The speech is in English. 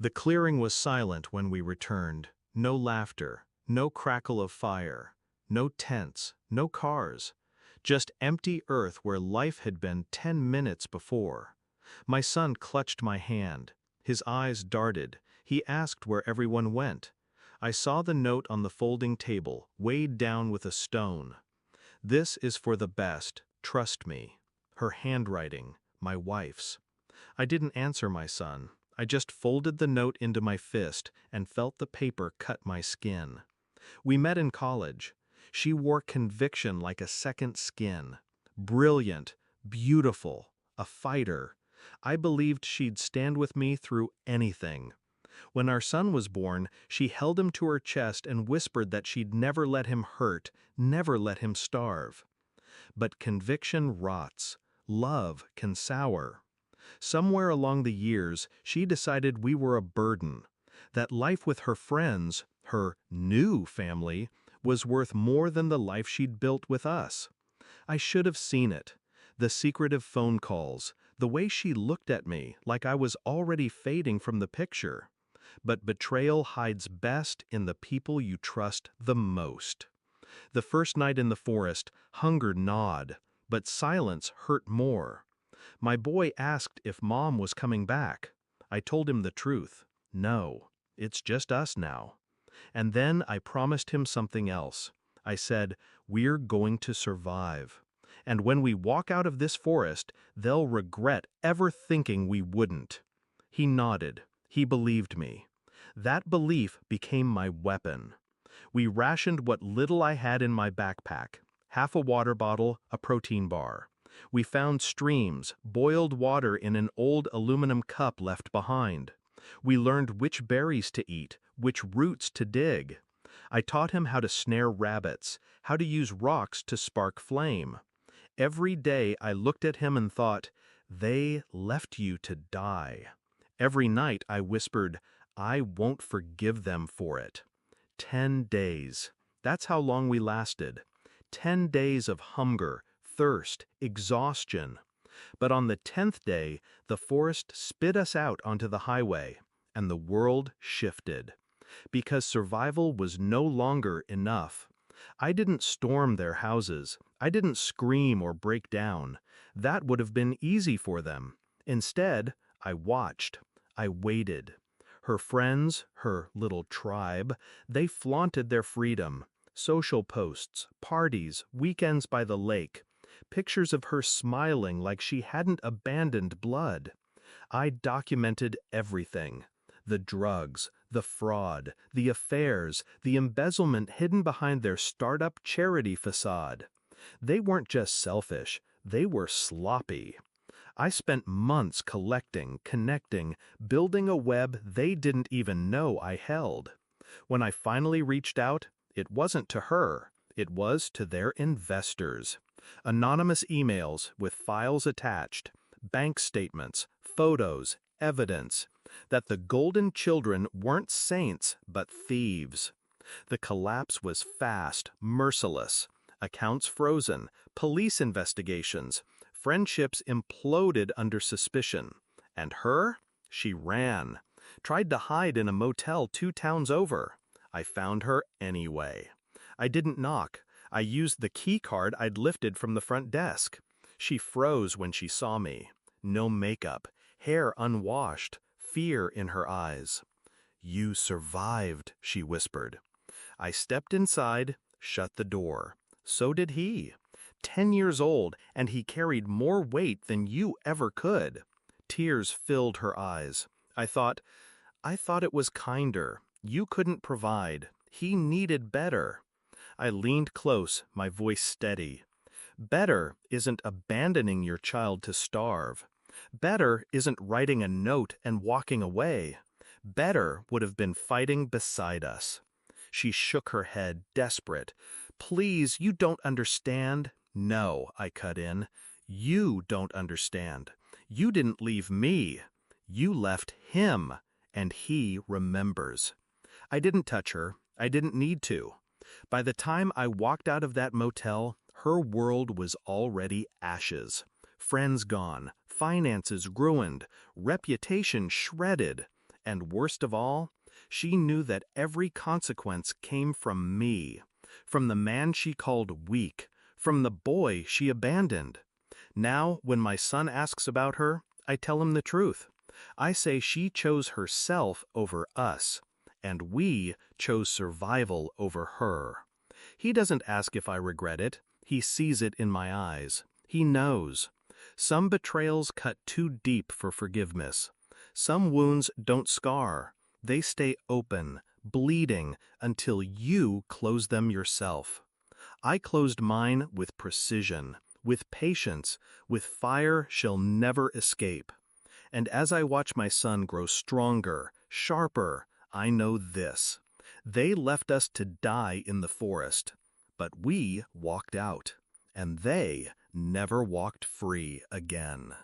The clearing was silent when we returned. No laughter, no crackle of fire, no tents, no cars. Just empty earth where life had been 10 minutes before. My son clutched my hand. His eyes darted. He asked where everyone went. I saw the note on the folding table, weighed down with a stone. This is for the best, trust me. Her handwriting, my wife's. I didn't answer my son. I just folded the note into my fist and felt the paper cut my skin. We met in college. She wore conviction like a second skin. Brilliant, beautiful, a fighter. I believed she'd stand with me through anything. When our son was born, she held him to her chest and whispered that she'd never let him hurt, never let him starve. But conviction rots. Love can sour. Somewhere along the years, she decided we were a burden, that life with her friends, her new family, was worth more than the life she'd built with us. I should have seen it. The secretive phone calls, the way she looked at me like I was already fading from the picture. But betrayal hides best in the people you trust the most. The first night in the forest, hunger gnawed, but silence hurt more. My boy asked if Mom was coming back. I told him the truth. No, it's just us now. And then I promised him something else. I said, we're going to survive. And when we walk out of this forest, they'll regret ever thinking we wouldn't. He nodded. He believed me. That belief became my weapon. We rationed what little I had in my backpack, half a water bottle, a protein bar. We found streams, boiled water in an old aluminum cup left behind. We learned which berries to eat, which roots to dig. I taught him how to snare rabbits, how to use rocks to spark flame. Every day I looked at him and thought, they left you to die. Every night I whispered, I won't forgive them for it. 10 days. That's how long we lasted. 10 days of hunger, thirst, exhaustion. But on the 10th day, the forest spit us out onto the highway, and the world shifted. Because survival was no longer enough. I didn't storm their houses. I didn't scream or break down. That would have been easy for them. Instead, I watched. I waited. Her friends, her little tribe, they flaunted their freedom. Social posts, parties, weekends by the lake. Pictures of her smiling like she hadn't abandoned blood. I documented everything. The drugs, the fraud, the affairs, the embezzlement hidden behind their startup charity facade. They weren't just selfish, they were sloppy. I spent months collecting, connecting, building a web they didn't even know I held. When I finally reached out, it wasn't to her, it was to their investors. Anonymous emails with files attached, bank statements, photos, evidence that the golden children weren't saints but thieves. The collapse was fast, merciless. Accounts frozen, police investigations, friendships imploded under suspicion. And her? She ran. Tried to hide in a motel 2 towns over. I found her anyway. I didn't knock. I used the key card I'd lifted from the front desk. She froze when she saw me. No makeup, hair unwashed, fear in her eyes. You survived, she whispered. I stepped inside, shut the door. So did he. 10 years old, and he carried more weight than you ever could. Tears filled her eyes. I thought it was kinder. You couldn't provide. He needed better. I leaned close, my voice steady. Better isn't abandoning your child to starve. Better isn't writing a note and walking away. Better would have been fighting beside us. She shook her head, desperate. Please, you don't understand. No, I cut in. You don't understand. You didn't leave me. You left him, and he remembers. I didn't touch her. I didn't need to. By the time I walked out of that motel, her world was already ashes. Friends gone, finances ruined, reputation shredded, And worst of all, she knew that every consequence came from me, from the man she called weak, from the boy she abandoned. Now, when my son asks about her, I tell him the truth. I say she chose herself over us, and we chose survival over her. He doesn't ask if I regret it. He sees it in my eyes. He knows. Some betrayals cut too deep for forgiveness. Some wounds don't scar. They stay open, bleeding, until you close them yourself. I closed mine with precision, with patience, with fire she'll never escape. And as I watch my son grow stronger, sharper, I know this. They left us to die in the forest, but we walked out, and they never walked free again.